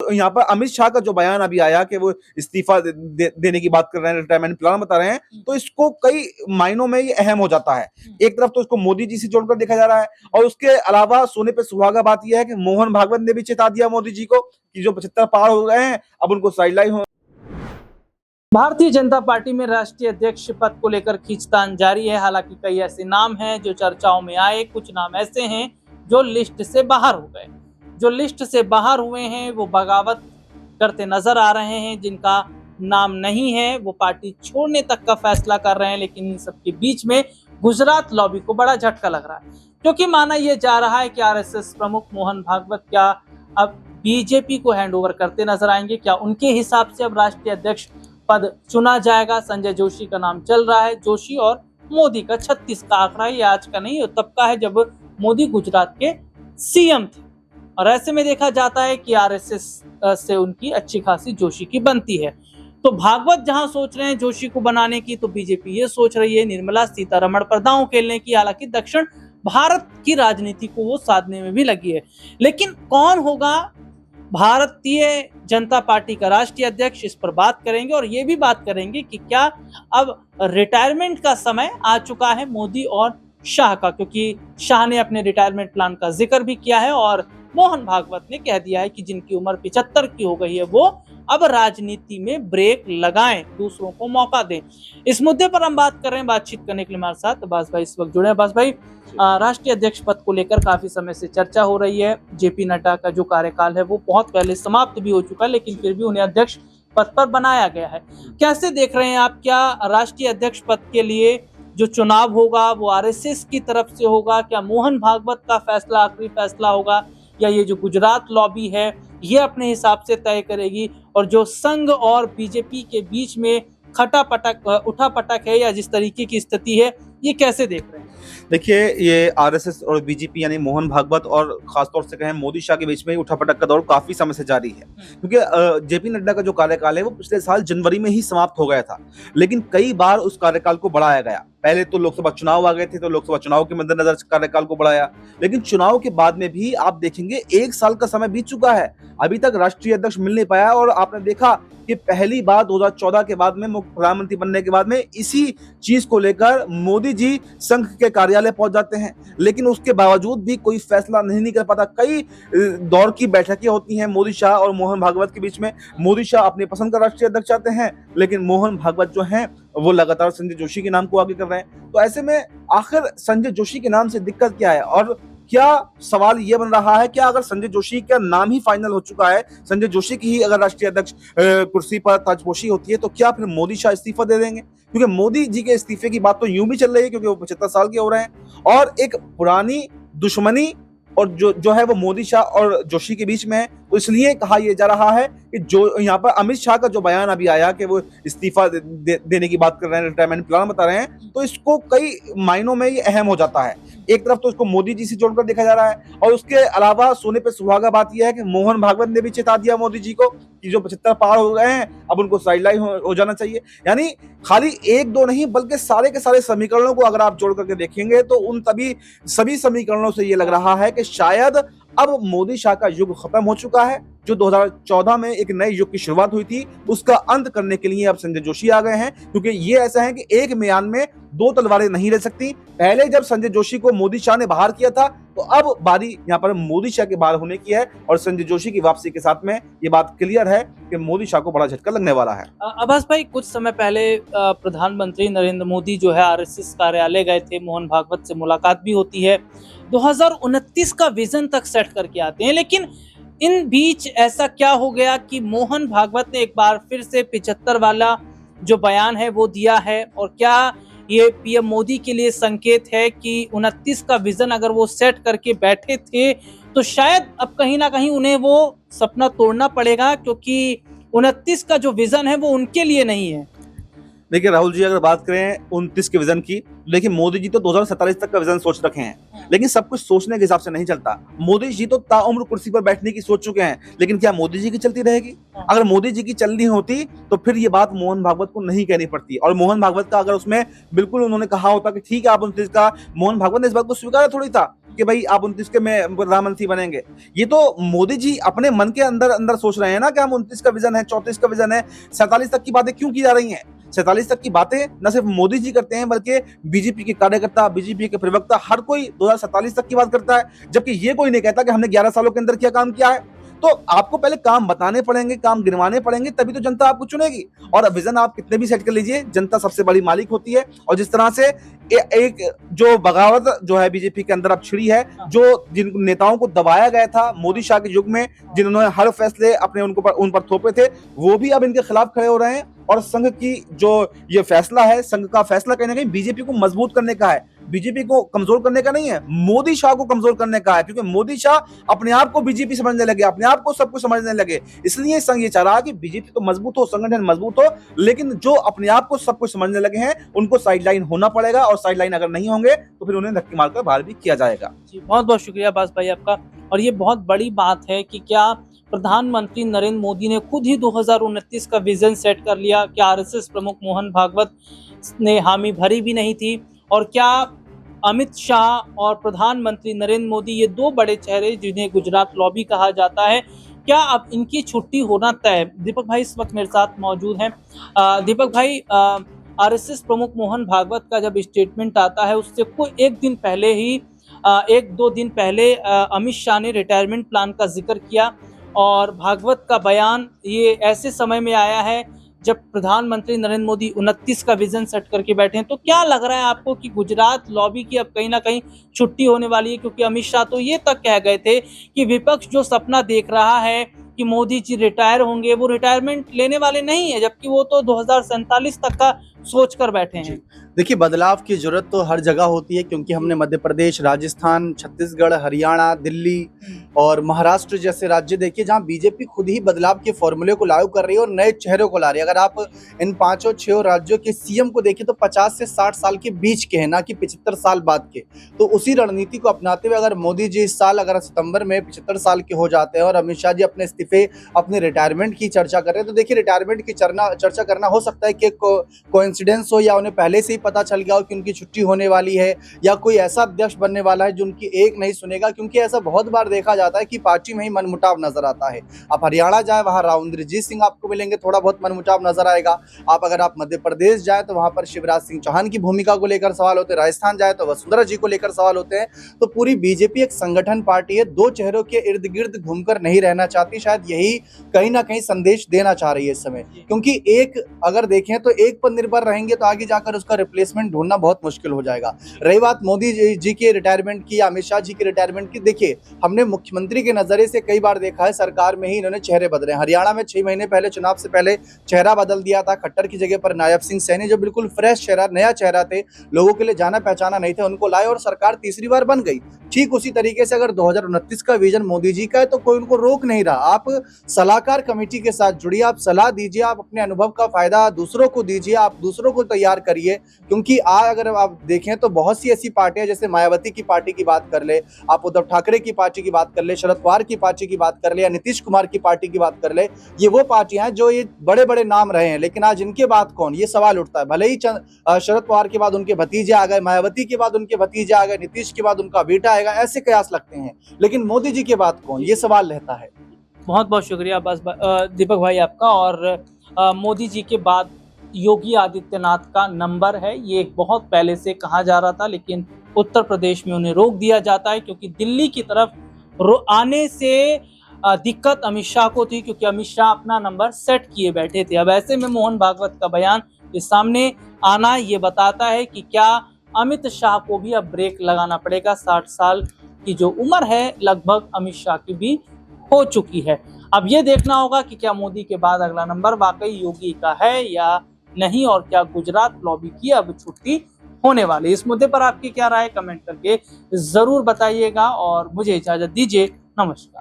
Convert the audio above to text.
यहाँ पर अमित शाह का जो बयान अभी आया कि वो इस्तीफा देने की बात कर रहे हैं, रिटायरमेंट प्लान बता रहे हैं, तो इसको कई मायनों में ये अहम हो जाता है। एक तरफ तो इसको मोदी जी से जोड़कर देखा जा रहा है, और उसके अलावा सोने पे सुहागा बात यह है कि मोहन भागवत ने भी चेता दिया मोदी जी को कि जो 75 पार हो गए हैं अब उनको साइडलाइन हो। भारतीय जनता पार्टी में राष्ट्रीय अध्यक्ष पद को लेकर खींचतान जारी है। हालांकि कई ऐसे नाम हैं जो चर्चाओं में आए, कुछ नाम ऐसे हैं जो लिस्ट से बाहर हो गए। जो लिस्ट से बाहर हुए हैं वो बगावत करते नजर आ रहे हैं, जिनका नाम नहीं है वो पार्टी छोड़ने तक का फैसला कर रहे हैं। लेकिन इन सबके बीच में गुजरात लॉबी को बड़ा झटका लग रहा है, क्योंकि माना यह जा रहा है कि आरएसएस प्रमुख मोहन भागवत क्या अब बीजेपी को हैंडओवर करते नजर आएंगे। क्या उनके हिसाब से अब राष्ट्रीय अध्यक्ष पद चुना जाएगा। संजय जोशी का नाम चल रहा है। जोशी और मोदी का 36 का आंकड़ा, ये आज का नहीं, तब का है जब मोदी गुजरात के सीएम थे। और ऐसे में देखा जाता है कि आरएसएस से उनकी अच्छी खासी जोशी की बनती है। तो भागवत जहां सोच रहे हैं जोशी को बनाने की, तो बीजेपी ये सोच रही है निर्मला सीतारमण पर दांव खेलने की। हालांकि दक्षिण भारत की राजनीति को वो साधने में भी लगी है। लेकिन कौन होगा भारतीय जनता पार्टी का राष्ट्रीय अध्यक्ष, इस पर बात करेंगे। और ये भी बात करेंगे कि क्या अब रिटायरमेंट का समय आ चुका है मोदी और शाह का, क्योंकि शाह ने अपने रिटायरमेंट प्लान का जिक्र भी किया है और मोहन भागवत ने कह दिया है कि जिनकी उम्र 75 की हो गई है वो अब राजनीति में ब्रेक लगाएं, दूसरों को मौका दें। इस मुद्दे पर हम बात कर रहे हैं। बातचीत करने के लिए हमारे साथ अब्बास भाई इस वक्त जुड़े हैं। अब्बास भाई, राष्ट्रीय अध्यक्ष पद को लेकर काफी समय से चर्चा हो रही है। जेपी नड्डा का जो कार्यकाल है वो बहुत पहले समाप्त भी हो चुका है, लेकिन फिर भी उन्हें अध्यक्ष पद पर बनाया गया है। कैसे देख रहे हैं आप, क्या राष्ट्रीय अध्यक्ष पद के लिए जो चुनाव होगा वो आरएसएस की तरफ से होगा? क्या मोहन भागवत का फैसला आखिरी फैसला होगा, या ये जो गुजरात लॉबी है ये अपने हिसाब से तय करेगी? और जो संघ और बीजेपी के बीच में उठापटक है या जिस तरीके की स्थिति है, ये कैसे देख रहे हैं? देखिए, ये आरएसएस और बीजेपी यानी मोहन भागवत और खासतौर से कहें मोदी शाह के बीच में उठापटक का दौर काफी समय से जारी है, क्योंकि जेपी नड्डा का जो कार्यकाल है वो पिछले साल जनवरी में ही समाप्त हो गया था, लेकिन कई बार उस कार्यकाल को बढ़ाया गया। पहले तो लोकसभा चुनाव आ गए थे, तो लोकसभा चुनाव के मद्देनजर कार्यकाल को बढ़ाया, लेकिन चुनाव के बाद में भी आप देखेंगे 1 साल का समय बीत चुका है, अभी तक राष्ट्रीय अध्यक्ष मिल नहीं पाया। और आपने देखा कि पहली बार 2014 के बाद में प्रधानमंत्री बनने के बाद में इसी चीज को लेकर मोदी जी संघ के कार्यालय पहुंच जाते हैं, लेकिन उसके बावजूद भी कोई फैसला नहीं कर पाता। कई दौर की बैठकें होती हैं मोदी शाह और मोहन भागवत के बीच में। मोदी शाह अपने पसंद का राष्ट्रीय अध्यक्ष चाहते हैं, लेकिन मोहन भागवत जो हैं वो लगातार संजय जोशी के नाम को आगे कर रहे हैं। तो ऐसे में आखिर संजय जोशी के नाम से दिक्कत क्या है? और क्या सवाल ये बन रहा है, क्या अगर संजय जोशी का नाम ही फाइनल हो चुका है, संजय जोशी की ही अगर राष्ट्रीय अध्यक्ष कुर्सी पर ताजपोशी होती है, तो क्या फिर मोदी शाह इस्तीफा दे देंगे? क्योंकि मोदी जी के इस्तीफे की बात तो यूं भी चल रही है, क्योंकि वो 75 साल के हो रहे हैं और एक पुरानी दुश्मनी और जो है वो मोदी शाह और जोशी के बीच में है। तो इसलिए कहा यह जा रहा है कि जो यहाँ पर अमित शाह का जो बयान अभी आया कि वो इस्तीफा देने की बात कर रहे हैं, रिटायरमेंट प्लान बता रहे हैं, तो इसको कई मायनों में ये अहम हो जाता है। एक तरफ तो इसको मोदी जी से जोड़कर देखा जा रहा है, और उसके अलावा सोने पे सुहागा बात यह है कि मोहन भागवत ने भी चेता दिया मोदी जी को कि जो 75 पार हो गए हैं अब उनको साइडलाइन हो जाना चाहिए। यानी खाली 1-2 नहीं, बल्कि सारे के सारे समीकरणों को अगर आप जोड़ करके देखेंगे तो उन सभी समीकरणों से ये लग रहा है कि शायद अब मोदी शाह का युग खत्म हो चुका है। जो 2014 में एक नए युग की शुरुआत हुई थी, उसका अंत करने के लिए अब संजय जोशी आ गए हैं, क्योंकि ये ऐसा है कि एक म्यान में 2 तलवारें नहीं रह सकती। पहले जब संजय जोशी को मोदी शाह ने बाहर किया था, तो अब बारी यहाँ पर मोदी शाह के बाहर होने की है, और संजय जोशी की वापसी के साथ में ये बात क्लियर है कि मोदी शाह को बड़ा झटका लगने वाला है। अब्बास भाई, कुछ समय पहले प्रधानमंत्री नरेंद्र मोदी जो है आरएसएस कार्यालय गए थे, मोहन भागवत से मुलाकात भी होती है, 2029 का विजन तक सेट करके आते हैं। लेकिन इन बीच ऐसा क्या हो गया कि मोहन भागवत ने एक बार फिर से 75 वाला जो बयान है वो दिया है? और क्या ये पीएम मोदी के लिए संकेत है कि 29 का विजन अगर वो सेट करके बैठे थे तो शायद अब कहीं ना कहीं उन्हें वो सपना तोड़ना पड़ेगा, क्योंकि 29 का जो विजन है वो उनके लिए नहीं है? देखिए राहुल जी, अगर बात करें 29 के विजन की, देखिए मोदी जी तो 2047 तक का विजन सोच रखे हैं, लेकिन सब कुछ सोचने के हिसाब से नहीं चलता। मोदी जी तो ताउम्र कुर्सी पर बैठने की सोच चुके हैं, लेकिन क्या मोदी जी की चलती रहेगी? अगर मोदी जी की चलनी होती तो फिर ये बात मोहन भागवत को नहीं कहनी पड़ती, और मोहन भागवत का अगर उसमें बिल्कुल उन्होंने कहा होता कि ठीक है आप 29 का, मोहन भागवत ने इस बात को स्वीकारा थोड़ी था। कि भाई आप 29 के में प्रधानमंत्री बनेंगे। ये तो मोदी जी अपने मन के अंदर अंदर सोच रहे हैं ना कि हम 29 का विजन है, 34 का विजन है, 47 तक की बातें क्यों की जा रही हैं? 47 तक की बातें न सिर्फ मोदी जी करते हैं बल्कि बीजेपी के कार्यकर्ता, बीजेपी के प्रवक्ता, हर कोई 2047 तक की बात करता है, जबकि ये कोई नहीं कहता कि हमने 11 सालों के अंदर क्या काम किया है। तो आपको पहले काम बताने पड़ेंगे, काम गिनवाने पड़ेंगे, तभी तो जनता आपको चुनेगी। और विजन आप कितने भी सेट कर लीजिए, जनता सबसे बड़ी मालिक होती है। और जिस तरह से एक जो बगावत जो है बीजेपी के अंदर अब छिड़ी है, जो जिन नेताओं को दबाया गया था मोदी शाह के युग में, जिन्होंने हर फैसले अपने उन पर थोपे थे, वो भी अब इनके खिलाफ खड़े हो रहे हैं। और संघ की जो ये फैसला है, संघ का फैसला कहीं ना कहीं बीजेपी को मजबूत करने का है, बीजेपी को कमजोर करने का नहीं है, मोदी शाह को कमजोर करने का है। क्योंकि मोदी शाह अपने आप को बीजेपी समझने लगे, अपने आप को सब कुछ समझने लगे। इसलिए संघ ये चाह रहा है कि बीजेपी तो मजबूत हो, संगठन मजबूत हो, लेकिन जो अपने आप को सब कुछ समझने लगे हैं उनको साइडलाइन होना पड़ेगा। और साइडलाइन अगर नहीं होंगे तो फिर उन्हें धक्के मारकर बाहर भी किया जाएगा। जी, बहुत बहुत शुक्रिया अब्बास भाई आपका। और ये बहुत बड़ी बात है कि क्या प्रधानमंत्री नरेंद्र मोदी ने खुद ही 2029 का विजन सेट कर लिया? क्या आरएसएस प्रमुख मोहन भागवत ने हामी भरी भी नहीं थी? और क्या अमित शाह और प्रधानमंत्री नरेंद्र मोदी, ये दो बड़े चेहरे जिन्हें गुजरात लॉबी कहा जाता है, क्या अब इनकी छुट्टी होना तय? दीपक भाई इस वक्त मेरे साथ मौजूद हैं। दीपक भाई, आरएसएस प्रमुख मोहन भागवत का जब स्टेटमेंट आता है उससे कोई एक दो दिन पहले अमित शाह ने रिटायरमेंट प्लान का जिक्र किया। और भागवत का बयान ये ऐसे समय में आया है जब प्रधानमंत्री नरेंद्र मोदी 29 का विजन सेट करके बैठे हैं। तो क्या लग रहा है आपको कि गुजरात लॉबी की अब कहीं ना कहीं छुट्टी होने वाली है? क्योंकि अमित शाह तो ये तक कह गए थे कि विपक्ष जो सपना देख रहा है कि मोदी जी रिटायर होंगे, वो रिटायरमेंट लेने वाले नहीं है, जबकि वो तो 2047 तक का सोच कर बैठे हैं। देखिए, बदलाव की जरूरत तो हर जगह होती है, क्योंकि हमने मध्य प्रदेश, राजस्थान, छत्तीसगढ़, हरियाणा, दिल्ली और महाराष्ट्र जैसे राज्य देखे जहां बीजेपी खुद ही बदलाव के फॉर्मूले को लागू कर रही है और नए चेहरों को ला रही है। अगर आप इन 5-6 राज्यों के सीएम को देखें तो 50 से 60 साल के बीच के हैं, ना कि 75 साल बाद के। तो उसी रणनीति को अपनाते हुए अगर मोदी जी इस साल अगर सितंबर में 75 साल के हो जाते हैं और अमित शाह जी अपने इस्तीफे, अपने रिटायरमेंट की चर्चा कर रहे हैं, तो देखिए रिटायरमेंट की चर्चा करना हो सकता है कि कोइंसिडेंस हो या उन्हें पहले से ही पता चल गया हो कि उनकी छुट्टी होने वाली है, या कोई ऐसा अध्यक्ष बनने वाला है जो उनकी एक नहीं सुनेगा। क्योंकि ऐसा बहुत बार देखा जाता है कि पार्टी में ही मनमुटाव नजर आता है। आप हरियाणा जाए, वहां राव इंद्रजीत सिंह आपको मिलेंगे, थोड़ा बहुत मनमुटाव नजर आएगा। अगर आप मध्य प्रदेश जाए तो वहां पर शिवराज सिंह चौहान की भूमिका को लेकर सवाल होते हैं, राजस्थान जाए तो वसुंधरा जी को लेकर सवाल होते हैं। तो पूरी बीजेपी एक संगठन पार्टी है, दो चेहरों के इर्द गिर्द घूमकर नहीं रहना चाहती। शायद यही कहीं ना कहीं संदेश देना चाह रही है इस समय। क्योंकि एक अगर देखें तो एक पर निर्भर रहेंगे तो आगे जाकर उसका रिप्लेसमेंट ढूंढना बहुत मुश्किल हो जाएगा। रही बात मोदी जी के रिटायरमेंट की, अमित शाह जी के रिटायरमेंट की, देखिए हमने मुख्यमंत्री के नजरिए से कई बार देखा है सरकार में ही इन्होंने चेहरे बदले। हरियाणा में 6 महीने पहले चुनाव से पहले चेहरा बदल दिया था, खट्टर की जगह पर नायब सिंह सैनी, जो बिल्कुल फ्रेश चेहरा, नया चेहरा थे, लोगों के लिए जाना पहचाना नहीं थे, उनको लाए और सरकार तीसरी बार बन गई। ठीक उसी तरीके से अगर 2029 का विजन मोदी जी का है तो कोई उनको रोक नहीं रहा। आप सलाहकार कमेटी के साथ जुड़िए, आप सलाह दीजिए, आप अपने अनुभव का फायदा दूसरों को दीजिए, आप दूसरों को तैयार करिए। क्योंकि अगर आप देखें तो बहुत सी ऐसी पार्टियां, जैसे मायावती की पार्टी की बात कर ले, आप उद्धव ठाकरे की पार्टी की बात कर ले, शरद पवार की पार्टी की बात कर ले, या नीतीश कुमार की पार्टी की बात कर ले, ये वो पार्टियां हैं जो ये बड़े बड़े नाम रहे हैं, लेकिन आज इनके बाद कौन, ये सवाल उठता है। भले ही शरद पवार के बाद उनके भतीजे आ गए, मायावती के बाद उनके भतीजे आ गए, नीतीश के बाद उनका बेटा आएगा, ऐसे कयास लगते हैं, लेकिन मोदी जी के बाद कौन, ये सवाल रहता है। बहुत बहुत शुक्रिया दीपक भाई आपका। और मोदी जी के बाद योगी आदित्यनाथ का नंबर है, ये बहुत पहले से कहा जा रहा था, लेकिन उत्तर प्रदेश में उन्हें रोक दिया जाता है क्योंकि दिल्ली की तरफ आने से दिक्कत अमित शाह को थी, क्योंकि अमित शाह अपना नंबर सेट किए बैठे थे। अब ऐसे में मोहन भागवत का बयान इस सामने आना ये बताता है कि क्या अमित शाह को भी अब ब्रेक लगाना पड़ेगा। 60 साल की जो उम्र है लगभग अमित शाह की भी हो चुकी है। अब ये देखना होगा कि क्या मोदी के बाद अगला नंबर वाकई योगी का है या नहीं, और क्या गुजरात लॉबी की अब छुट्टी होने वाली। इस मुद्दे पर आपकी क्या राय, कमेंट करके जरूर बताइएगा और मुझे इजाजत दीजिए। नमस्कार।